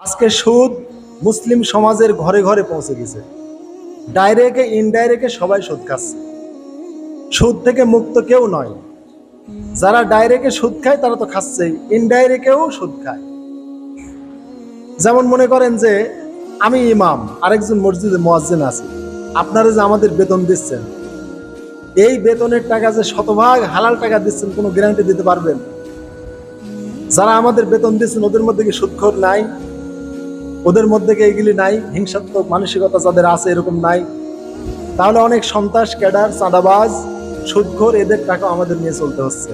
আজকে সুদ মুসলিম সমাজের ঘরে ঘরে পৌঁছে গেছে। ডাইরেক্টে ইনডাইরেক্টে সবাই সুদ খাচ্ছে। সুদ থেকে মুক্ত কেউ নয়। যারা ডাইরেক্টে সুদ খায় তারা তো খাচ্ছেই, ইনডাইরেক্টেও সুদ খায়। যেমন মনে করেন যে আমি ইমাম, আরেকজন মসজিদে মুয়াজ্জিন আছে, আপনারা যে আমাদের বেতন দিচ্ছেন, এই বেতনের টাকা যে শতভাগ হালাল টাকা দিচ্ছেন কোনো গ্যারান্টি দিতে পারবেন? যারা আমাদের বেতন দিচ্ছেন ওদের মধ্যে কি সুদখোর নাই? ওদের মধ্যে কি এগুলি নাই? হিংসাত্মক মানসিকতা যাদের আছে এরকম নাই? তাহলে অনেক সন্ত্রাস, ক্যাডার, চাঁদাবাজ, সুদখোর, এদের টাকা আমাদের নিয়ে চলতে হচ্ছে।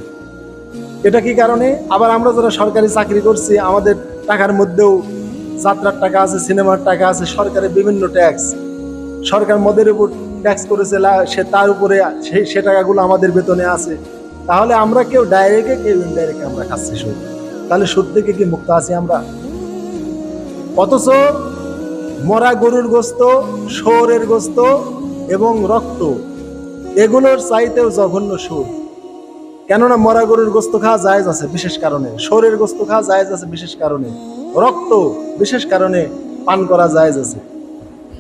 এটা কি কারণে? আবার আমরা যারা সরকারি চাকরি করছি আমাদের টাকার মধ্যেও যাত্রার টাকা আছে, সিনেমার টাকা আছে, সরকারের বিভিন্ন ট্যাক্স, সরকার মদের উপর ট্যাক্স করেছে, সে তার উপরে সে টাকাগুলো আমাদের বেতনে আছে। তাহলে আমরা কেউ ডাইরেক্টে কেউ ইনডাইরেক্টে আমরা খাচ্ছি সুদ। তাহলে সুদ থেকে কি মুক্ত আছি আমরা? অথচ মরা গরুর গোস্ত, শুয়োরের গোস্ত এবং রক্ত এগুলোর চাইতেও জঘন্য সুদ। কেননা মরা গরুর গোস্ত খাওয়া জায়েজ আছে বিশেষ কারণে, শুয়োরের গোস্ত খাওয়া জায়েজ আছে বিশেষ কারণে, রক্ত বিশেষ কারণে পান করা জায়েজ আছে।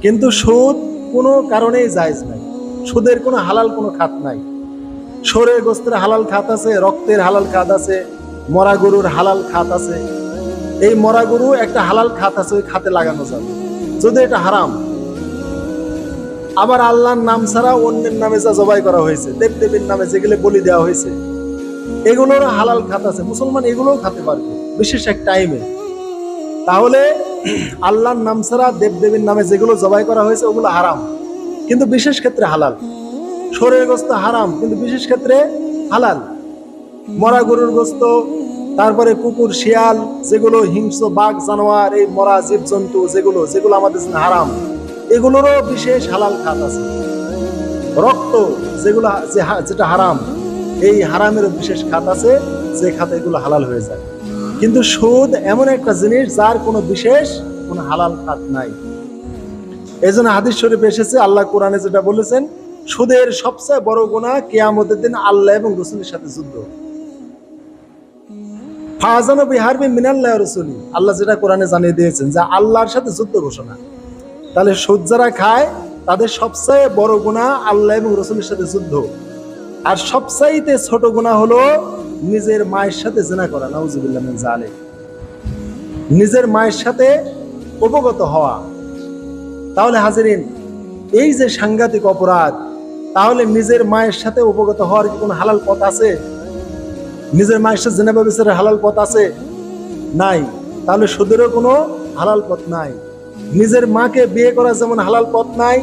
কিন্তু সুদ কোনো কারণেই জায়েজ নাই। সুদের কোনো হালাল কোনো খাত নাই। শুয়োরের গোস্তের হালাল খাত আছে, রক্তের হালাল খাত আছে, মরা গরুর হালাল খাত আছে। এই মরা গরু একটা হালাল খাত আছে, ওই খাতে লাগানো যাবে যদি এটা হারাম। আবার আল্লাহর নাম ছাড়া অন্যের নামে যা জবাই করা হয়েছে, দেবদেবীর নামে যেগুলো বলি দেওয়া হয়েছে, এগুলোর হালাল খাত আছে, মুসলমান এগুলোও খেতে পারবে বিশেষ এক টাইমে। তাহলে আল্লাহর নাম ছাড়া দেবদেবীর নামে যেগুলো জবাই করা হয়েছে ওগুলো হারাম, কিন্তু বিশেষ ক্ষেত্রে হালাল। শুয়োরের গোস্ত হারাম কিন্তু বিশেষ ক্ষেত্রে হালাল। মরা গরুর গোস্ত, তারপরে কুকুর, শিয়াল, যেগুলো হিংস্র, বাঘ, জানোয়ার, এই মরা জীবজন্তু যেগুলো যেগুলো আমাদের জন্য হারাম, এগুলোরও বিশেষ হালাল খাত আছে। রক্ত যেগুলো যেটা হারাম, এই হারামেরও বিশেষ খাত আছে, যে খাতে এগুলো হালাল হয়ে যায়। কিন্তু সুদ এমন একটা জিনিস যার কোনো বিশেষ কোনো হালাল খাত নাই। এই জন্য হাদিস শরীফে এসেছে, আল্লাহ কোরআনে যেটা বলেছেন, সুদের সবচেয়ে বড় গুনাহ কিয়ামতের দিন আল্লাহ এবং রাসূলের সাথে যুদ্ধ। ফাযানু বিহারবিন মিনাল্লাহি ওয়া রাসূলি, আল্লাহ যেটা কোরআনে জানিয়ে দিয়েছেন যে আল্লাহর সাথে যুদ্ধ ঘোষণা। তাহলে সুদ যারা খায় তাদের সবচেয়ে বড় গুনাহ আল্লাহ এবং রাসূলের সাথে যুদ্ধ। আর সবচাইতে ছোট গুনাহ হলো নিজের মায়ের সাথে জিনা করা, নাউযুবিল্লাহ মিন যালিক। নিজের মায়ের সাথে উপগত হওয়া। তাহলে হাজিরিন, এই যে সাংঘাতিক অপরাধ, তাহলে নিজের মায়ের সাথে উপগত হওয়ার কি কোনো হালাল পথ আছে? নিজের মায়ের সাথে জিনা ব্যভিচারের হালাল পথ আছে? নাই। তাহলে সুদেরও কোনো হালাল পথ নাই। নিজের মাকে বিয়ে করার যেমন হালাল পথ নাই,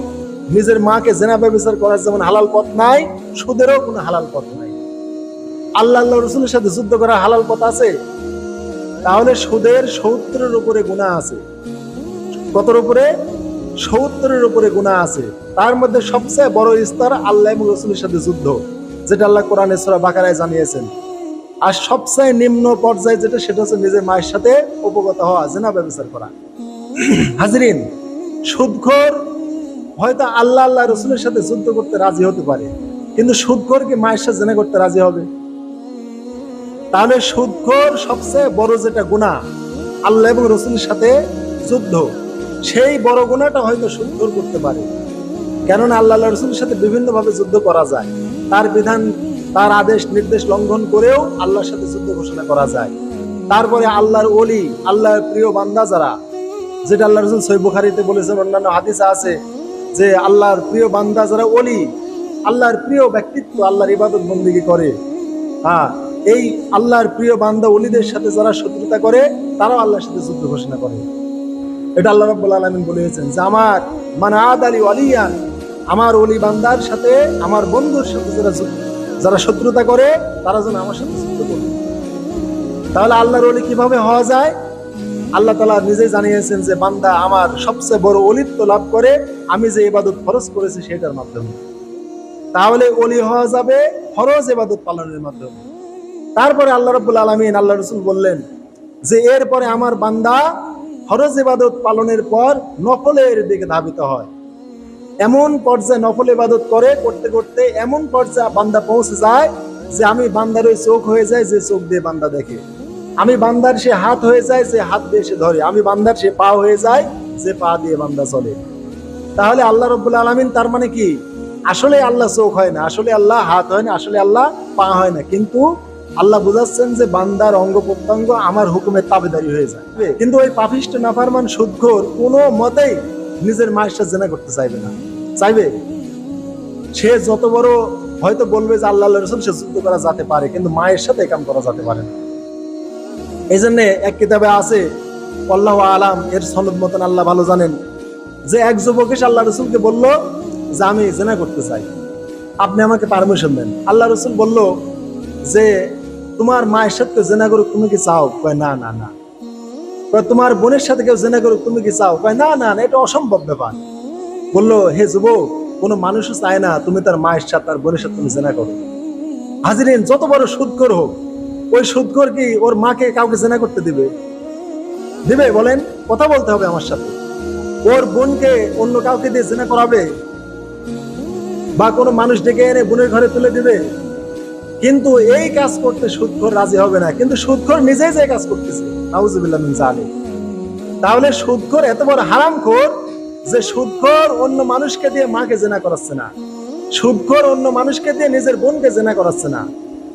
নিজের মাকে জিনা ব্যভিচার করার যেমন হালাল পথ নাই, সুদেরও কোনো হালাল পথ নাই। আল্লাহ রাসূলের সাথে যুদ্ধ করার হালাল পথ আছে? তাহলে সুদের ৭০-এর উপরে গুনাহ আছে। কতর উপরে? ৭০-এর উপরে গুনাহ আছে। তার মধ্যে সবচেয়ে বড় স্তর আল্লাহ এবং রাসূলের সাথে যুদ্ধ, যেটা আল্লাহ কোরআনে সূরা বাকারায় জানিয়েছেন। আর সবচেয়ে নিম্ন পর্যায়ে যেটা, সেটা হচ্ছে নিজের মায়ের সাথে উপগত হওয়া, জিনা ব্যভিচার করা। হাজিরিন, সুদখোর হয়তো আল্লাহ রাসূলের সাথে যুদ্ধ করতে রাজি হতে পারে, কিন্তু সুদখোর কি মায়ের সাথে জিনা করতে রাজি হবে? তাহলে সুদখোর সবচেয়ে বড় যেটা গুনাহ, আল্লাহ এবং রাসূলের সাথে যুদ্ধ, সেই বড় গুনাহটা হয়তো সুদখোর করতে পারে। কেননা আল্লাহ রাসূলের সাথে বিভিন্ন ভাবে যুদ্ধ করা যায়। তার বিধান, তার আদেশ নির্দেশ লঙ্ঘন করেও আল্লাহর সাথে যুদ্ধ ঘোষণা করা যায়। তারপরে আল্লাহর ওলি, আল্লাহর প্রিয় বান্দা যারা, যেটা আল্লাহ রাসূল সহিহ বুখারীতে বলেছেন, অন্যান্য হাদিসে আছে যে আল্লাহর প্রিয় বান্দা যারা ওলি, আল্লাহর প্রিয় ব্যক্তিত্ব, আল্লাহর ইবাদত বন্দেগী করে, এই আল্লাহর প্রিয় বান্দা ওলিদের সাথে যারা শত্রুতা করে তারাও আল্লাহর সাথে যুদ্ধ ঘোষণা করে। এটা আল্লাহ রাব্বুল আলামিন বলেছেন যে আমার মান আদালি ওয়ালিয়ান, আমার ওলি বান্দার সাথে, আমার বন্ধুর সাথে যারা শত্রুতা করে তারা যেন আমার সাথে যুদ্ধ করে। তাহলে আল্লাহর ওলি কিভাবে হওয়া যায়? আল্লাহ তাআলা নিজেই জানিয়েছেন যে বান্দা আমার সবচেয়ে বড় ওলিত্ব লাভ করে আমি যে ইবাদত ফরজ করেছি সেটার মাধ্যমে। তাহলে ওলি হওয়া যাবে ফরজ ইবাদত পালনের মাধ্যমে। তারপরে আল্লাহ রাব্বুল আলামিন, আল্লাহ রাসূল বললেন যে এরপরে আমার বান্দা ফরজ ইবাদত পালনের পর নফলের দিকে ধাবিত হয়। এমন পর্যায়ে নফল ইবাদত করতে করতে এমন পর্যায়ে বান্দা পৌঁছে যায় যে আমি বান্দার ওই চোখ হয়ে যায় যে চোখ দিয়ে বান্দা দেখে। আমি বান্দার সে হাত হয়ে যায় যে হাত দিয়ে সে ধরে, আমি বান্দার সে পা হয়ে যায় যে পা দিয়ে বান্দা চলে। তাহলে আল্লাহ রাব্বুল আলামিন তার মানে কি, আসলে আল্লাহ চোখ হয় না, আসলে আল্লাহ হাত হয় না, আসলে আল্লাহ পা হয় না, কিন্তু আল্লাহ বুঝাচ্ছেন যে বান্দার অঙ্গ প্রত্যঙ্গ আমার হুকুমের তাবেদারি হয়ে যায়। কিন্তু ওই পাপিষ্ট নাফরমান সুদখোর কোনো মতেই নিজের মায়ের সাথে জিনা করতে চাইবে না। চাইবে? সে যত বড় হয়তো বলবে যে আল্লাহ রাসূল সে যুদ্ধ করা যেতে পারে, কিন্তু মায়ের সাথে কাম করা যেতে পারে না। এই জন্য এক কিতাবে আছে, আল্লাহু আলাম, এর সনদ মতন আল্লাহ ভালো জানেন, যে এক যুবক এসে আল্লাহ রাসূলকে বলল যে আমি জিনা করতে চাই, আপনি আমাকে পারমিশন দেন। আল্লাহ রাসূল বলল যে তোমার মায়ের সাথে জিনা করুক, তুমি কি চাও? কয় না না না। কয় তোমার বোনের সাথে কেউ জিনা করুক, তুমি কি চাও? কয় না না না, এটা অসম্ভব ব্যাপার। বললো হে যুবক, কোনো মানুষও চায় না তুমি তার মায়ের সাথে তার বোনের সাথে তুমি জিনা করো। হাজিরিন, যত বড় সুদখোর হোক, ওই সুদখোর কি ওর মাকে কাউকে জিনা করতে দিবে? দিবে? বলেন, কথা বলতে হবে আমার সাথে। ওর বোনকে অন্য কাউকে দিয়ে জিনা করাবে? বা কোনো মানুষ ডেকে এনে বোনের ঘরে তুলে দিবে? কিন্তু এই কাজ করতে সুদখোর রাজি হবে না, কিন্তু সুদখোর নিজেই যে কাজ করতেছে, নাউজুবিল্লাহ মিন যালিক। তাহলে সুদখোর এত বড় হারামখোর যে সুদখোর অন্য মানুষকে দিয়ে মাকে জিনা করাচ্ছে না, সুদখোর অন্য মানুষকে দিয়ে নিজের বোনকে জিনা করাচ্ছে না,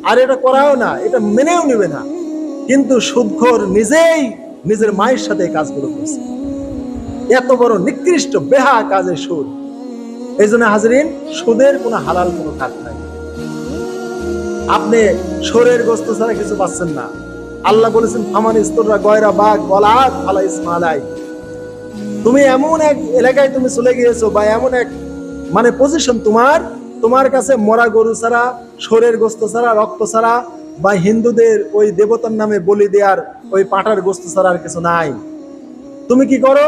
আর এটা করাও না, এটা মেনেও নিবে না, কিন্তু সুদখোর নিজেই নিজের মায়ের সাথে এই কাজগুলো করছে। এত বড় নিকৃষ্ট বেহা কাজে সুদ। এই জন্য হাজরিন, সুদের কোনো হালাল কোনো খাত নাই। আপনি শরীরের গোস্ত ছাড়া কিছু পাচ্ছেন না। আল্লাহ বলেছেন ফামান ইস্তররা গয়রা বাগ ওয়ালাদ ফালা ইসমা আলাই। তুমি এমন এক এলাকায় তুমি চলে গিয়েছো, বা এমন এক মানে পজিশন তোমার কাছে মরা গরু ছাড়া, শরীরের গোস্ত ছাড়া, রক্ত ছাড়া, বা হিন্দুদের ওই দেবতার নামে বলি দেওয়ার ওই পাটার গোস্ত ছাড়া আর কিছু নাই। তুমি কি করো?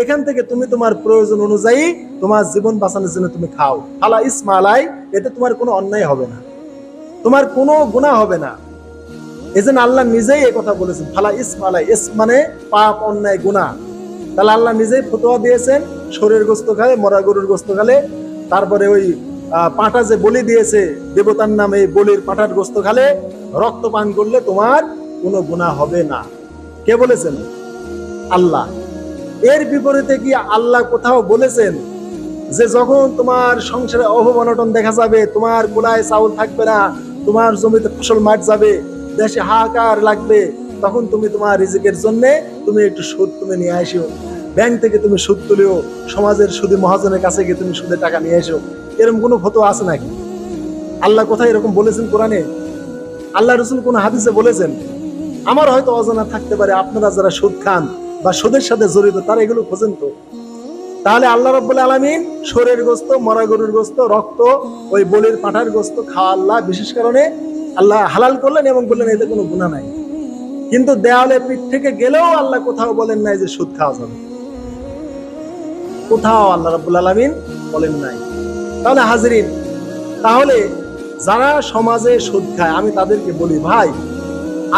এখান থেকে তুমি তোমার প্রয়োজন অনুযায়ী তোমার জীবন বাঁচানোর জন্য তুমি খাও। ফালা ইসমা আলাই, এতে তোমার কোনো অন্যায় হবে না, তোমার কোনো গুনাহ হবে না। এজন্য আল্লাহ নিজেই এই কথা বলেছেন, ফালা ইসমা আলাই। ইস মানে পাপ, অন্যায়, গুনাহ। তাহলে আল্লাহ নিজেই ফতোয়া দিয়েছেন, শরীরের গোস্ত খালে, মরা গরুর গোস্ত খালে, তারপরে ওই পাঁটা যে বলি দিয়েছে দেবতার নামে, বলির পাঁটার গোস্ত খালে, রক্ত পান করলে তোমার কোনো গুনাহ হবে না। কে বলেছেন? আল্লাহ। এর বিপরীতে কি আল্লাহ কোথাও বলেছেন যে যখন তোমার সংসারে অভাব অনটন দেখা যাবে, তোমার গোলায় চাউল থাকবে না, তোমার জমিতে ফসল মার যাবে, দেশে হাহাকার লাগবে, তখন তুমি তোমার রিজিকের জন্য তুমি একটু সুদ তুমি নিয়ে আসো, ব্যাংক থেকে তুমি সুদ তুলিও, সমাজের সুদী মহাজনের কাছে গিয়ে তুমি সুদের টাকা নিয়ে এসো? এরকম কোনো ফতোয়া আছে নাকি? আল্লাহ কোথায় এরকম বলেছেন কোরআনে? আল্লাহ রাসূল কোন হাদিসে বলেছেন? আমার হয়তো অজানা থাকতে পারে, আপনারা যারা সুদ খান বা সুদের সাথে জড়িত তারা এগুলো খোঁজেন তো। তাহলে আল্লাহ রাব্বুল আলামিন শরীরের গোস্ত, মরা গরুর গোস্ত, রক্ত, ওই বলির পাঁঠার গোস্ত খাওয়া আল্লাহ বিশেষ কারণে আল্লাহ হালাল করলেন এবং বললেন এতে কোনো গুনাহ নাই। কিন্তু দেওয়ালে পিঠ থেকে গেলেও আল্লাহ কোথাও বলেন নাই যে সুদ খাওয়া যাবে, কোথাও আল্লাহ রাব্বুল আলামিন বলেন নাই। তাহলে হাজরিন, তাহলে যারা সমাজে সুদ খায় আমি তাদেরকে বলি, ভাই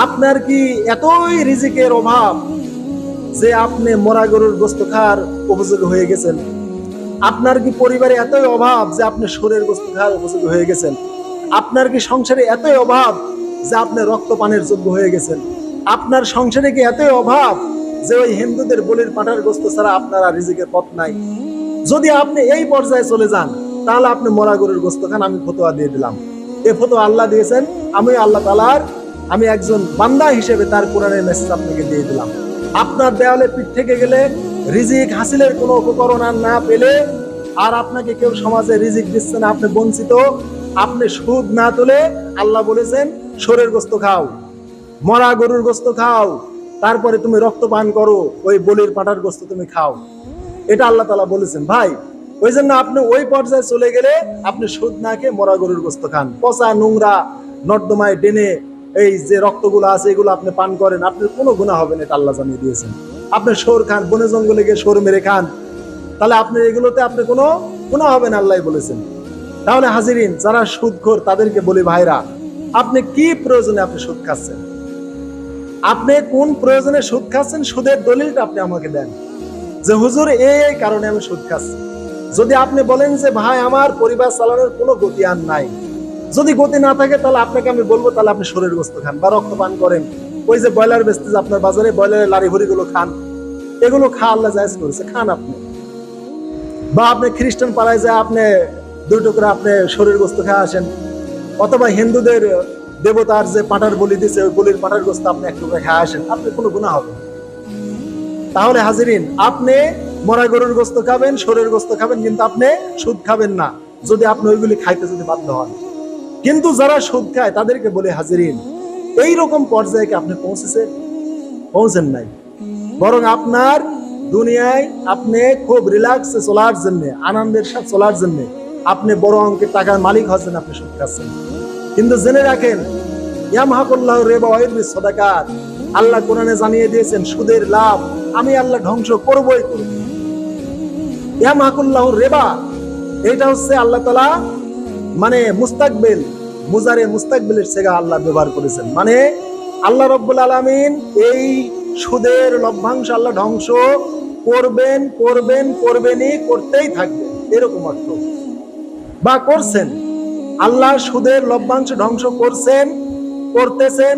আপনার কি এতই রিজিকের অভাব যে আপনি মরা গরুর গোস্ত খাওয়ার উপযোগী হয়ে গেছেন? আপনার কি পরিবারে এতই অভাব যে আপনি শরীরের গোস্ত খাওয়ার উপযোগী হয়ে গেছেন? আপনার কি সংসারে এতই অভাব যে আপনি রক্ত পানের যোগ্য হয়ে গেছেন? আপনার সংসারে কি এতই অভাব যে ওই হিন্দুদের বলির পাঁঠার গোস্ত ছাড়া আপনার আর রিজিকের পথ নাই? যদি আপনি এই পর্যায়ে চলে যান তাহলে আপনি মরা গরুর গোস্ত খান, আমি ফতোয়া দিয়ে দিলাম। এই ফতোয়া আল্লাহ দিয়েছেন, আমি আল্লাহ তাআলার আমি একজন বান্দা হিসেবে তার কোরআনের মেসেজ আপনাকে দিয়ে দিলাম। আপনার দেওয়ালে পিঠ থেকে গেলে রিজিক হাসিলের কোনো উপকরণ আর না পেলে, আর আপনাকে কেউ সমাজে রিজিক দিচ্ছে না, আপনি বঞ্চিত, আপনি সুদ না তুলে আল্লাহ বলেছেন শরীরের গোস্ত খাও, মরা গরুর গোস্ত খাও, তারপরে তুমি রক্ত পান করো, ওই বলির পাঁঠার গোস্ত তুমি খাও, এটা আল্লাহ তাআলা বলেছেন। ভাই ওই জন্য আপনি ওই পর্যায়ে চলে গেলে আপনি সুদ না খেয়ে মরা গরুর গোস্ত খান, পচা নোংরা নর্দমায় ডেনে এই যে রক্তগুলো আছে এগুলো আপনি পান করেন, আপনার কোনো গুনাহ হবে না, এটা আল্লাহ জানিয়ে দিয়েছেন। আপনি শোর খান, বনে জঙ্গলে গিয়ে শোর মেরে খান, তাহলে আপনি এগুলোতে আপনি কোনো গুনাহ হবে না, আল্লাহ বলেছেন। তাহলে হাজিরিন, যারা সুদখোর তাদেরকে বলি, ভাইরা আপনি কি প্রয়োজনে আপনি সুদ খাচ্ছেন? আপনি কোন প্রয়োজনে সুদ খাচ্ছেন? সুদের দলিলটা আপনি আমাকে দেন যে হুজুর এই কারণে আমি সুদ খাচ্ছি। যদি আপনি বলেন যে ভাই আমার পরিবার চালানোর কোনো গতি আর নাই, যদি গতি না থাকে তাহলে আপনাকে আমি বলবো তাহলে আপনি শরীর গোস্ত খান বা রক্ত পান করেন, ওই যে ব্রয়লার বেচতেছে আপনার বাজারে, ব্রয়লারের লারি ভুড়ি গুলো খান, এগুলো আল্লাহ জায়েজ করেছে, খান আপনি। বা আপনি খ্রিস্টান পাড়ায় যায় আপনি 2 টুকরা আপনি শরীর গোস্ত খেয়ে আসেন, অথবা হিন্দুদের দেবতার যে পাঁঠার বলি দিছে ওই বলির পাঁঠার গোস্ত আপনি 1 টুকরা খেয়ে আসেন, আপনি কোনো গুনাহ হবে না। তাহলে হাজিরিন, আপনি মরা গরুর গোস্ত খাবেন, শরীর গোস্ত খাবেন, কিন্তু আপনি সুদ খাবেন না, যদি আপনি ওইগুলি খাইতে যদি বাধ্য হন। কিন্তু যারা সুদ খায় তাদেরকে বলে হাজিরিন, এইরকম পর্যায়ে কি আপনি পৌঁছেন নাই, বরং আপনার দুনিয়ায় আপনি খুব রিল্যাক্সে চলার জন্য, আনন্দের সাথে চলার জন্য আপনি বড় অঙ্কের টাকার মালিক হচ্ছেন, আপনি সুদ খাচ্ছেন। কিন্তু জেনে রাখেন, ইয়ামহাকুল্লাহু রিবা ওয়া ইউরবি সাদাকাত, আল্লাহ কোরআনে জানিয়ে দিয়েছেন সুদের লাভ আমি আল্লাহ ধ্বংস করবই করব। ইয়ামহাকুল্লাহু রিবা, এটা হচ্ছে আল্লাহ তাআলা মানে মুস্তাকবিল, মুজারে মুস্তাকবিলের সেগা আল্লাহ ব্যবহার করেছেন, মানে আল্লাহ রাব্বুল আলামিন এই সুদের লভ্যাংশ আল্লাহ ধ্বংস করবেনই, করতেই থাকবেন, এরকম অর্থ। বা করছেন, আল্লাহ সুদের লভ্যাংশ ধ্বংস করছেন, করতেছেন,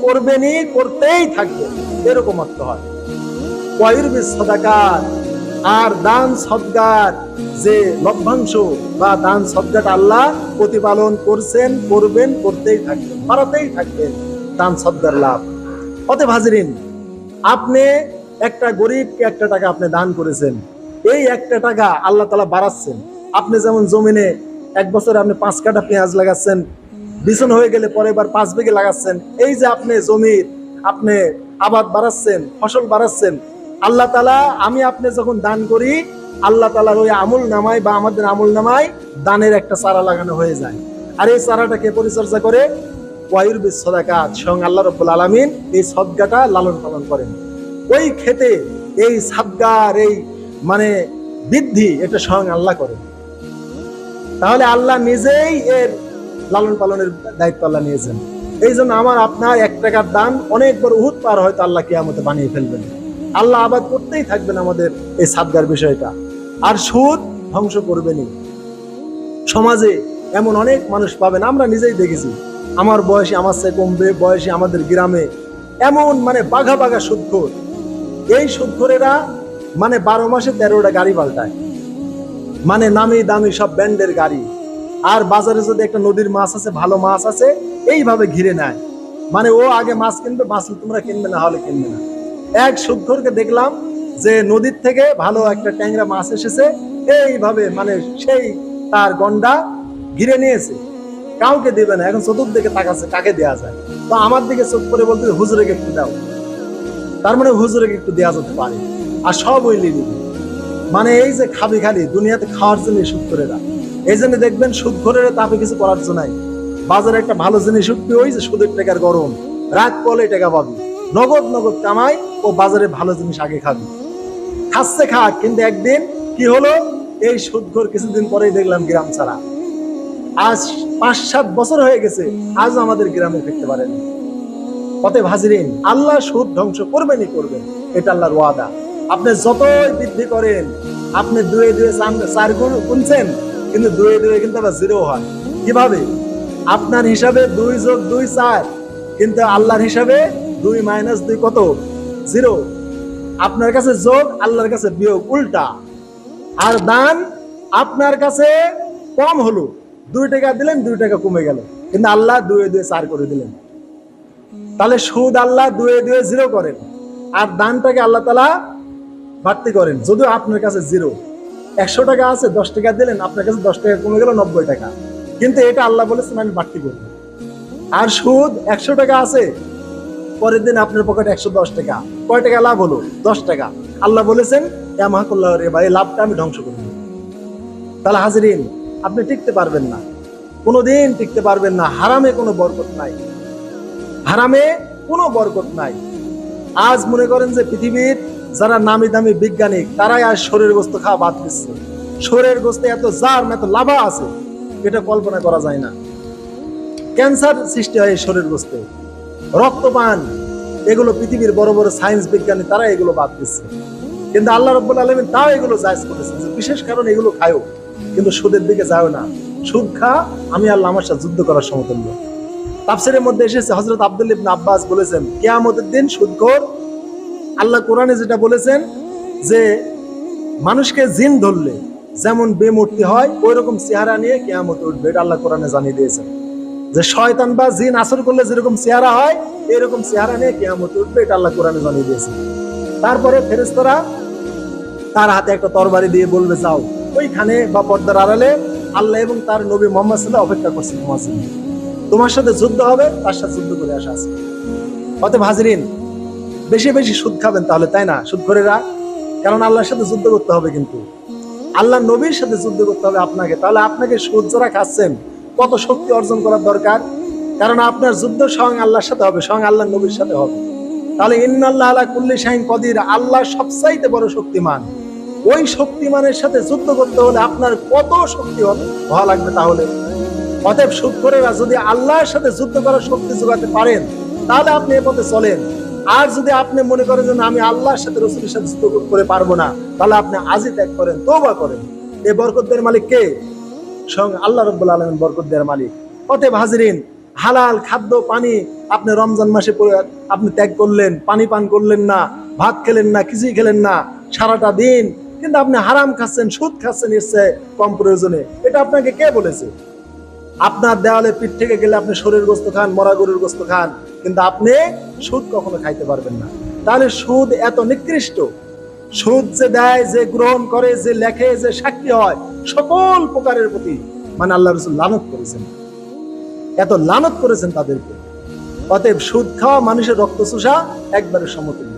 করবেনই, করতেই থাকবেন, এরকম অর্থ হয়। ওয়ায়ুরবিস সাদাকাত, আর দান সদকার যে লভ্যাংশ বা দান সদকাটা আল্লাহ প্রতিপালন করছেন, করবেন, করতেই থাকবেন, বাড়াতেই থাকবেন দান সদকার লাভ। অতএব হাজিরিন, আপনি একটা গরিবকে 1 টাকা আপনি দান করেছেন, এই 1 টাকা আল্লাহ তাআলা বাড়াচ্ছেন। আপনি যেমন জমিনে 1 বছরে আপনি 5 কাঠা পেঁয়াজ লাগাচ্ছেন, বিছন হয়ে গেলে পরে এবার 5 বিঘে লাগাচ্ছেন, এই যে আপনি জমির আপনি আবাদ বাড়াচ্ছেন, ফসল বাড়াচ্ছেন, আল্লাহ তাআলা আমি আপনি যখন দান করি, আল্লাহ তাআলার ওই আমল নামায় বা আমাদের আমল নামায় দানের একটা চারা লাগানো হয়ে যায়। আর এই চারাটাকে পরিচর্যা করে ওয়ায়ুরবিস সাদাকাত, স্বয়ং আল্লাহ রাব্বুল আলামিন এই সদকাটা লালন পালন করেন। ওই খেতে এই সাদগার এই মানে বৃদ্ধি এটা স্বয়ং আল্লাহ করেন। তাহলে আল্লাহ নিজেই এর লালন পালনের দায়িত্ব আল্লাহ নিয়েছেন। এই জন্য আমার আপনার 1 টাকার দান অনেক বড় উহুদ পার হয়তো আল্লাহ কিয়ামতে বানিয়ে ফেলবেন। আল্লাহ আবাদ করতেই থাকবেন আমাদের এই সাদগার বিষয়টা। আর সুদ ধ্বংস করবেনই। সমাজে এমন অনেক মানুষ পাবেন, আমরা নিজেই দেখেছি, আমার বয়সী, আমার চেয়ে কম বয়সী আমাদের গ্রামে এমন মানে বাঘা বাঘা সুদখোর। এই সুদখোরেরা মানে 12 মাসে 13টা গাড়ি পাল্টায়, মানে নামি দামি সব ব্র্যান্ডের গাড়ি। আর বাজারে যদি একটা নদীর মাছ আছে, ভালো মাছ আছে, এইভাবে ঘিরে নেয়, মানে ও আগে মাছ কিনবে, মাছ তোমরা কিনবে না হলে কিনবে না। এক সুদখোরকে দেখলাম যে নদীর থেকে ভালো একটা ট্যাংরা মাছ এসেছে, এইভাবে মানে সেই তার গন্ডা ঘিরে নিয়েছে, কাউকে দেবে না। এখন চতুর্দিকে তাকাচ্ছে কাকে দেয়া যায়, তো আমার দিকে চোখ করে বলতে হুজুরেকে একটু দাও, তার মানে হুজুরেকে একটু দেওয়া যেতে পারে, আর সব ওই লিলি। মানে এই যে খাবি খালি দুনিয়াতে খাওয়ার জন্য সুদখোরেরা, এই জন্য দেখবেন সুদখোরেরা তাপে কিছু করার জন্য নাই। বাজারে একটা ভালো জিনিস উঠবে, ওই যে সুদের টাকার গরম, রাত পলে টাকা পাবি, নগদ নগদ কামাই, ও বাজারে ভালো জিনিস আগে খাবি, খাচ্ছে খাক। কিন্তু একদিন কি হলো, এই সুদখোর কিছুদিন পরেই দেখলাম গ্রাম ছাড়া। আজ 5-7 বছর হয়ে গেছে, আজ আমাদের গ্রামে ফিরতে পারেনি। অতএব হাজিরিন, আল্লাহ সুদ ধ্বংস করবেনই করবেন, এটা আল্লাহর ওয়াদা। আপনি যতই বৃদ্ধি করেন, আপনি 2 4 গুণ গুনছেন, কিন্তু 2 কিন্তু আবার 0 হয়। কিভাবে? আপনার হিসাবে 2 + 2 4, কিন্তু আল্লাহর হিসাবে 2 - 2 কত? 0। আপনার কাছে যোগ, আল্লাহর কাছে বিয়োগ, উল্টা। আর দান আপনার কাছে কম হলো, 2 টাকা দিলেন, 2 টাকা কমে গেল, কিন্তু আল্লাহ 2 4 করে দিলেন। তাহলে সুদ আল্লাহ 2 0 করেন, আর দানটাকে আল্লাহ তাআলা বাড়তি করেন। যদিও আপনার কাছে 0, 100 টাকা আছে, 10 টাকা দিলেন, আপনার কাছে 10 টাকা কমে গেল, 90 টাকা, কিন্তু এটা আল্লাহ বলেছেন আমি বাড়তি করব। আর সুদ 100 টাকা আছে, পরের দিন আপনার পকেটে 110 টাকা, কয় টাকা লাভ হলো? 10 টাকা। আল্লাহ বলেছেন ইয়ামহাকুল্লাহু রিবা, এই লাভটা আমি ধ্বংস করব। তাহলে হাজিরিন, আপনি টিকতে পারবেন না, কোনোদিন টিকতে পারবেন না। হারামে কোনো বরকত নাই, হারামে কোনো বরকত নাই। আজ মনে করেন যে পৃথিবীর যারা নামি দামি বিজ্ঞানিক, তারাই আজ শরীর গোস্ত খাওয়া বাদ দিচ্ছে। শরীর গোস্তে এত জার্ম, এত লাভা আছে, এটা কল্পনা করা যায় না। ক্যান্সার সৃষ্টি হয় এই শরীর গোস্তে, রক্তপান, এগুলো পৃথিবীর বড় বড় সায়েন্স বিজ্ঞানী তারা এগুলো বাদ দিচ্ছে। কিন্তু আল্লাহ রাব্বুল আলামিন তাও এগুলো জায়েজ করেছেন, বিশেষ কারণে এগুলো খায়ও, কিন্তু সুদের দিকে যাও না। সুদ খা, আমি আল্লাহ আমার সাথে যুদ্ধ করার সমতুল্য। তাফসীরের মধ্যে এসেছে হযরত আব্দুল্লাহ ইবনে আব্বাস বলেছেন কিয়ামতের দিন সুদখোর, আল্লাহ কোরআনে যেটা বলেছেন যে মানুষকে জিন ধরলে যেমন বেমূর্তি হয় ওই রকম চেহারা নিয়ে কিয়ামতে উঠবে, এটা আল্লাহ কোরআনে জানিয়ে দিয়েছেন যে শয়তান বা জিন আসর করলে যেরকম চেহারা হয় এরকম চেহারা নিয়ে কিয়ামতে উঠবে, এটা আল্লাহ কোরআনে জানিয়ে দিয়েছেন। তারপরে ফেরেশতারা তার হাতে একটা তরবারি দিয়ে বলবে যাও ওইখানে বা পর্দার আড়ালে আল্লাহ এবং তার নবী মুহাম্মদ সাল্লাল্লাহু আলাইহি ওয়াসাল্লাম অপেক্ষা করছে তোমার জন্য, তোমার সাথে যুদ্ধ হবে, তার সাথে যুদ্ধ করে আসা আছে। অতএব হাজরিন, বেশি বেশি সুদ খাবেন তাহলে, তাই না সুদখোরেরা? কারণ আল্লাহর সাথে যুদ্ধ করতে হবে, কিন্তু আল্লাহ নবীর সাথে যুদ্ধ করতে হবে আপনাকে। তাহলে আপনাকে সুদ যারা খাচ্ছেন কত শক্তি অর্জন করার দরকার, কারণ আপনার যুদ্ধ স্বয়ং আল্লাহর সাথে হবে, স্বয়ং আল্লাহ নবীর সাথে হবে। তাহলে ইন্নাল্লাহ আলা কুল্লি শাইইন কদির, আল্লাহ সবচাইতে বড় শক্তিমান, ওই শক্তিমানের সাথে যুদ্ধ করতে হলে আপনার কত শক্তি হওয়া লাগবে তাহলে। অতএব সুদখোরেরা যদি আল্লাহর সাথে যুদ্ধ করার শক্তি যোগাতে পারেন তাহলে আপনি এ পথে চলেন। আর যদি আপনি মনে করেন যে আমি আল্লাহর সাথে রাসূলের সাথে যুদ্ধ করে পারবো না, তাহলে আপনি আজই ত্যাগ করেন, তওবা করেন। এই বরকত দেওয়ার মালিক কে? স্বয়ং আল্লাহ রাব্বুল আলামিন বরকত দেওয়ার মালিক। অতএব হাজরিন, হালাল খাদ্য পানি আপনি রমজান মাসে আপনি ত্যাগ করলেন, পানি পান করলেন না, ভাত খেলেন না, কিছুই খেলেন না সারাটা দিন, কিন্তু আপনি হারাম খাচ্ছেন, সুদ খাচ্ছেন এর চেয়ে কম প্রয়োজনে। এটা আপনাকে কে বলেছে? আপনার দেওয়ালে পিঠ থেকে গেলে আপনি শরীর গোস্ত খান, মরা গরুর গোস্ত খান, কিন্তু আপনি সুদ কখনো খাইতে পারবেন না। তাহলে সুদ এত নিকৃষ্ট, সুদ যে দেয়, যে গ্রহণ করে, যে লেখে, যে সাক্ষী হয়, সকল প্রকারের প্রতি মানে আল্লাহ রাসূল লানত করেছেন, এত লানত করেছেন তাদেরকে। অতএব সুদ খাওয়া মানুষের রক্ত চুষা একবারে সমতুল্য।